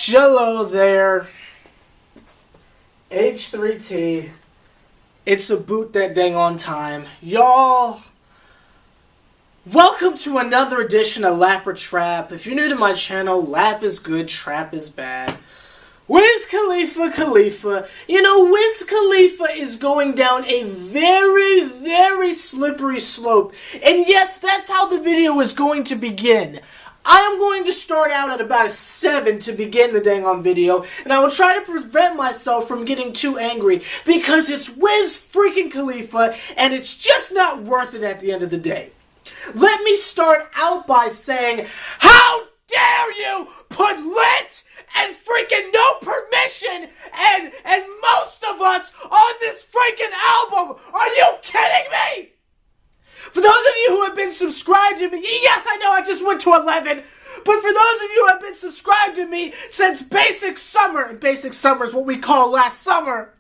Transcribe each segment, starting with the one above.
Jello there. H+III+T. It's a boot that dang on time. Y'all, welcome to another edition of Lap or Trap. If you're new to my channel, lap is good, trap is bad. Wiz Khalifa-Khalifa. You know, Wiz Khalifa is going down a very, very slippery slope. And yes, that's how the video is going to begin. I am going to start out at about a 7 to begin the dang on video, and I will try to prevent myself from getting too angry because it's Wiz freaking Khalifa, and it's just not worth it at the end of the day. Let me start out by saying, how dare you put lit and freaking no permission and most of us on this freaking album? Are you kidding me? For those of you who have been subscribed to me, yes, I know I just went to 11, but for those of you who have been subscribed to me since Basic Summer, and Basic Summer is what we call last summer,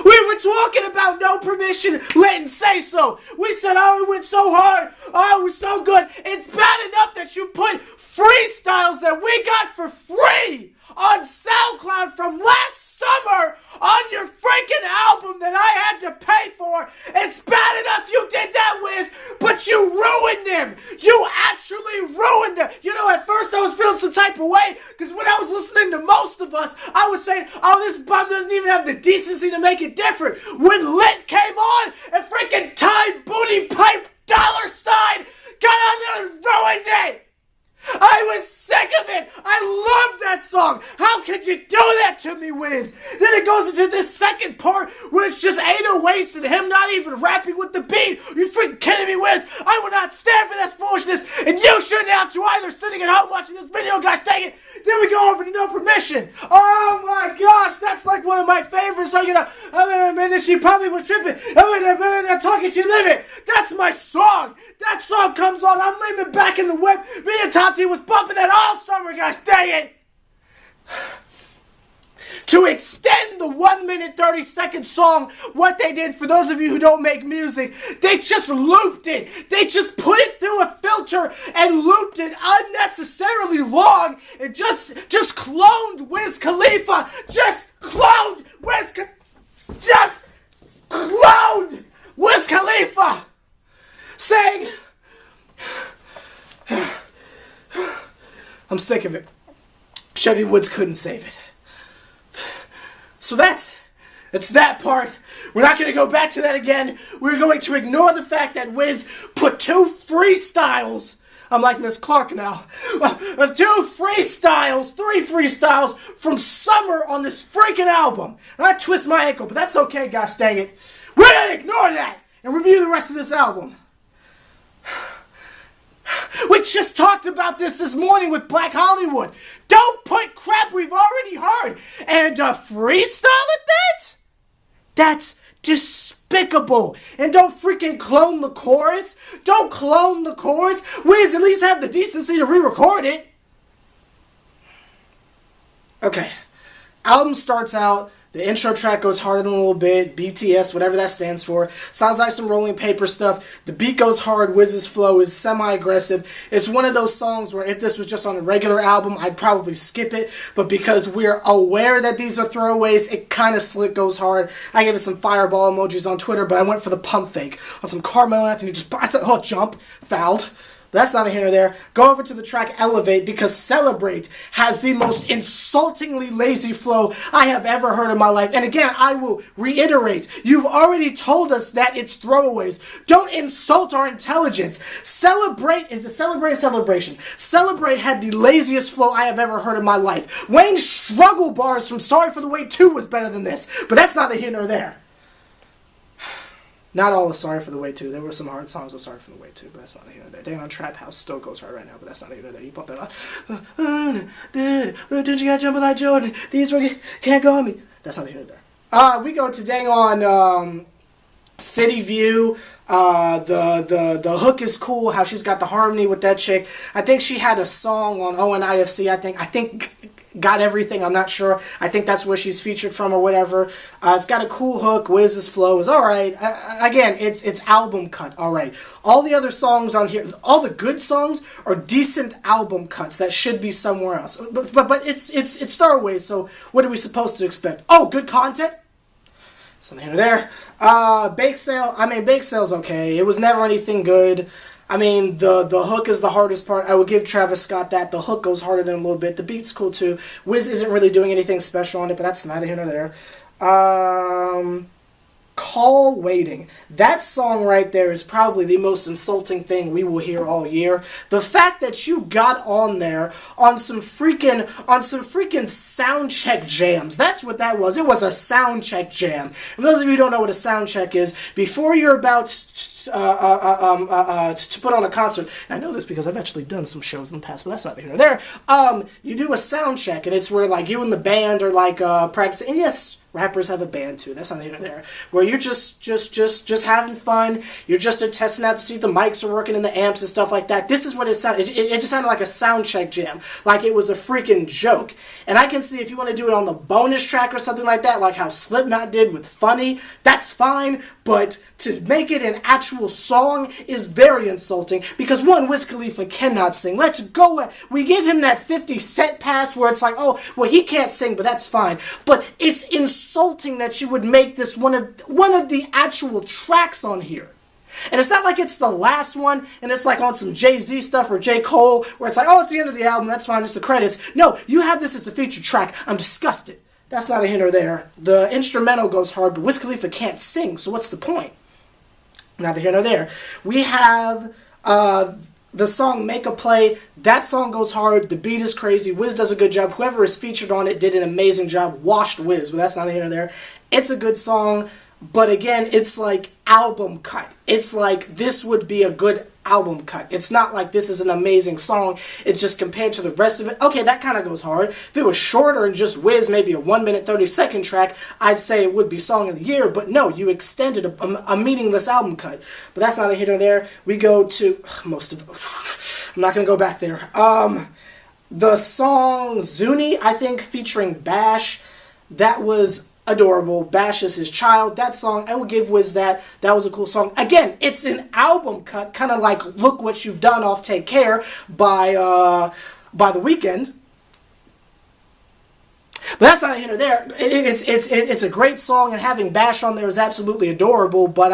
we were talking about no permission, lit and say so. We said, oh, it went so hard, oh, it was so good. It's bad enough that you put freestyles that we got for free on SoundCloud from last summer on your freaking album that I had to pay for. It's bad enough you did that, Wiz, but you ruined them. You actually ruined them. You know, at first I was feeling some type of way because when I was listening to most of us, I was saying, oh, this bum doesn't even have the decency to make it different. When Lit came on and freaking Time Booty Pipe $sign got on there and ruined it. I was sick of it. I loved that song. How could you do that to me, Wiz? Then it goes into this second part where it's just 808s and him not even rapping with the beat. Are you freaking kidding me, Wiz? I will not stand for this foolishness, and you shouldn't have to either, sitting at home watching this video, gosh dang it. Then we go over to No Permission. Oh my gosh, that's like one of my favorites. So, you know, I mean, she probably was tripping. I'm talking, she living. That's my song. That song comes on, I'm leaning back in the whip. Me and Tati was bumping that all summer, gosh dang it. To extend the 1 minute 30-second song, what they did, for those of you who don't make music, they just looped it. They just put it through a filter and looped it unnecessarily long and just cloned Wiz Khalifa. Just cloned Wiz Khalifa. Saying, I'm sick of it. Chevy Woods couldn't save it. So that's that part. We're not going to go back to that again. We're going to ignore the fact that Wiz put 2 freestyles. I'm like Miss Clark now. 2 freestyles, 3 freestyles from Summer on this freaking album. And I twist my ankle, but that's okay, gosh dang it. We're going to ignore that and review the rest of this album. We just talked about this morning with Black Hollywood. Don't put crap we've already heard and freestyle at that? That's despicable. And don't freaking clone the chorus. Don't clone the chorus. Wiz, at least have the decency to re-record it. Okay. Album starts out. The intro track goes harder than a little bit. BTS, whatever that stands for. Sounds like some rolling paper stuff. The beat goes hard. Wiz's flow is semi-aggressive. It's one of those songs where if this was just on a regular album, I'd probably skip it. But because we're aware that these are throwaways, it kind of slick goes hard. I gave it some fireball emojis on Twitter, but I went for the pump fake. On some Carmelo Anthony, I said, oh, jump, fouled. But that's neither here nor there. Go over to the track Elevate because Celebrate has the most insultingly lazy flow I have ever heard in my life. And again, I will reiterate, you've already told us that it's throwaways. Don't insult our intelligence. Celebrate is a celebration. Celebrate had the laziest flow I have ever heard in my life. Wayne's struggle bars from Sorry for the Wait 2 was better than this. But that's neither here nor there. Not all of Sorry for the Wait 2. There were some hard songs of Sorry for the Wait 2, but that's not here nor there. Dang on Trap House still goes hard right now, but that's not here nor there. You bump that up. Don't you gotta jump like Jordan? These can't go on me. That's not here nor there. We go to dang on City View. The hook is cool. How she's got the harmony with that chick. I think she had a song on ONIFC. I think Got Everything, I'm not sure. I think that's where she's featured from or whatever. It's got a cool hook. Wiz's flow is alright. Again, it's album cut, alright. All the other songs on here, all the good songs are decent album cuts that should be somewhere else. But it's throwaways, so what are we supposed to expect? Oh, good content? Something here or there. Bake Sale, Bake Sale's okay. It was never anything good. The hook is the hardest part. I would give Travis Scott that. The hook goes harder than a little bit. The beat's cool too. Wiz isn't really doing anything special on it, but that's neither here nor there. Call Waiting. That song right there is probably the most insulting thing we will hear all year. The fact that you got on there on some freaking sound check jams. That's what that was. It was a sound check jam. And those of you who don't know what a sound check is, before you're about to put on a concert, and I know this because I've actually done some shows in the past, but that's not here nor there. You do a sound check, and it's where like you and the band are like practicing. And yes, rappers have a band too. That's not here nor there. Where you're just having fun. You're just testing out to see if the mics are working and the amps and stuff like that. This is what it sounded. It just sounded like a sound check jam, like it was a freaking joke. And I can see if you want to do it on the bonus track or something like that, like how Slipknot did with Funny. That's fine, but to make it an actual song is very insulting because one, Wiz Khalifa cannot sing. Let's go. We give him that 50 Cent pass where it's like, oh, well, he can't sing, but that's fine. But it's insulting that you would make this one of the actual tracks on here. And it's not like it's the last one and it's like on some Jay-Z stuff or J. Cole where it's like, oh, it's the end of the album, that's fine, it's the credits. No, you have this as a featured track. I'm disgusted. That's not a here nor there. The instrumental goes hard, but Wiz Khalifa can't sing, so what's the point? Neither here nor there. We have the song Make a Play. That song goes hard. The beat is crazy. Wiz does a good job. Whoever is featured on it did an amazing job. Washed Wiz, but that's not here nor there. It's a good song, but again, it's like album cut. It's like this would be a good album cut. It's not like this is an amazing song. It's just compared to the rest of it. Okay, that kind of goes hard. If it was shorter and just Wiz, maybe a 1 minute 30-second track, I'd say it would be Song of the Year. But no, you extended a meaningless album cut. But that's not a here nor there. We go to most of. I'm not gonna go back there. The song Zuni, I think, featuring Bash. That was adorable. Bash is his child. That song, I would give Wiz that. That was a cool song. Again, it's an album cut, kind of like Look What You've Done off Take Care by The Weeknd. But that's not here nor there. It's a great song, and having Bash on there is absolutely adorable, but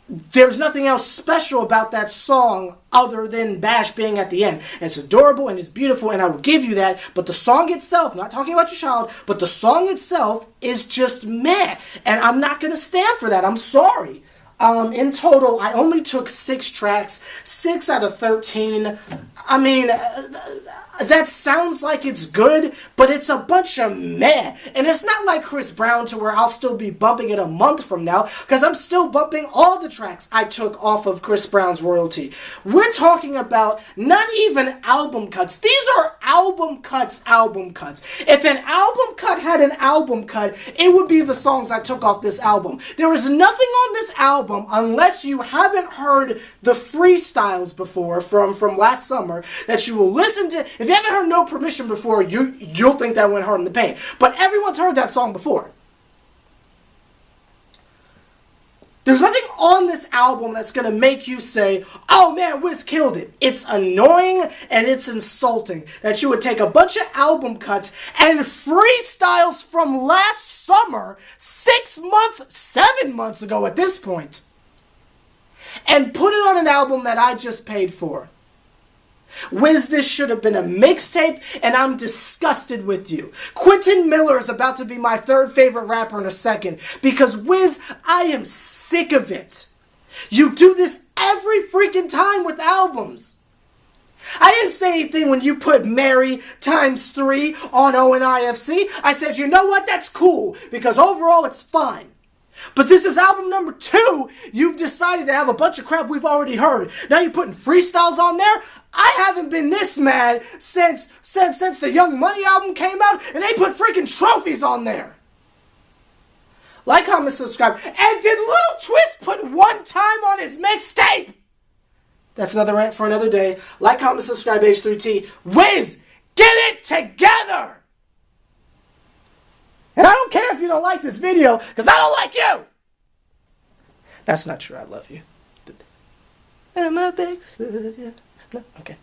there's nothing else special about that song other than Bash being at the end. And it's adorable and it's beautiful, and I will give you that. But the song itself, not talking about your child, but the song itself is just meh. And I'm not going to stand for that. I'm sorry. In total, I only took 6 tracks, 6 out of 13. That sounds like it's good, but it's a bunch of meh. And it's not like Chris Brown to where I'll still be bumping it a month from now, because I'm still bumping all the tracks I took off of Chris Brown's royalty. We're talking about not even album cuts. These are album cuts. If an album cut had an album cut, it would be the songs I took off this album. There is nothing on this album, unless you haven't heard the freestyles before from last summer, that you will listen to. If you haven't heard No Permission before, you'll think that went hard in the paint. But everyone's heard that song before. There's nothing on this album that's going to make you say, oh man, Wiz killed it. It's annoying and it's insulting that you would take a bunch of album cuts and freestyles from last summer, 6 months, 7 months ago at this point, and put it on an album that I just paid for. Wiz, this should have been a mixtape, and I'm disgusted with you. Quentin Miller is about to be my 3rd favorite rapper in a second, because Wiz, I am sick of it. You do this every freaking time with albums. I didn't say anything when you put Mary ×3 on ONIFC. I said, you know what, that's cool, because overall it's fine. But this is album number 2. You've decided to have a bunch of crap we've already heard. Now you're putting freestyles on there? I haven't been this mad since the Young Money album came out, and they put freaking trophies on there. Like, comment, subscribe. And did Little Twist put One Time on his mixtape? That's another rant for another day. Like, comment, subscribe, H+III+T. Wiz, Get it together! And I don't care if you don't like this video, because I don't like you! That's not true. I love you. I'm a big... No? Okay.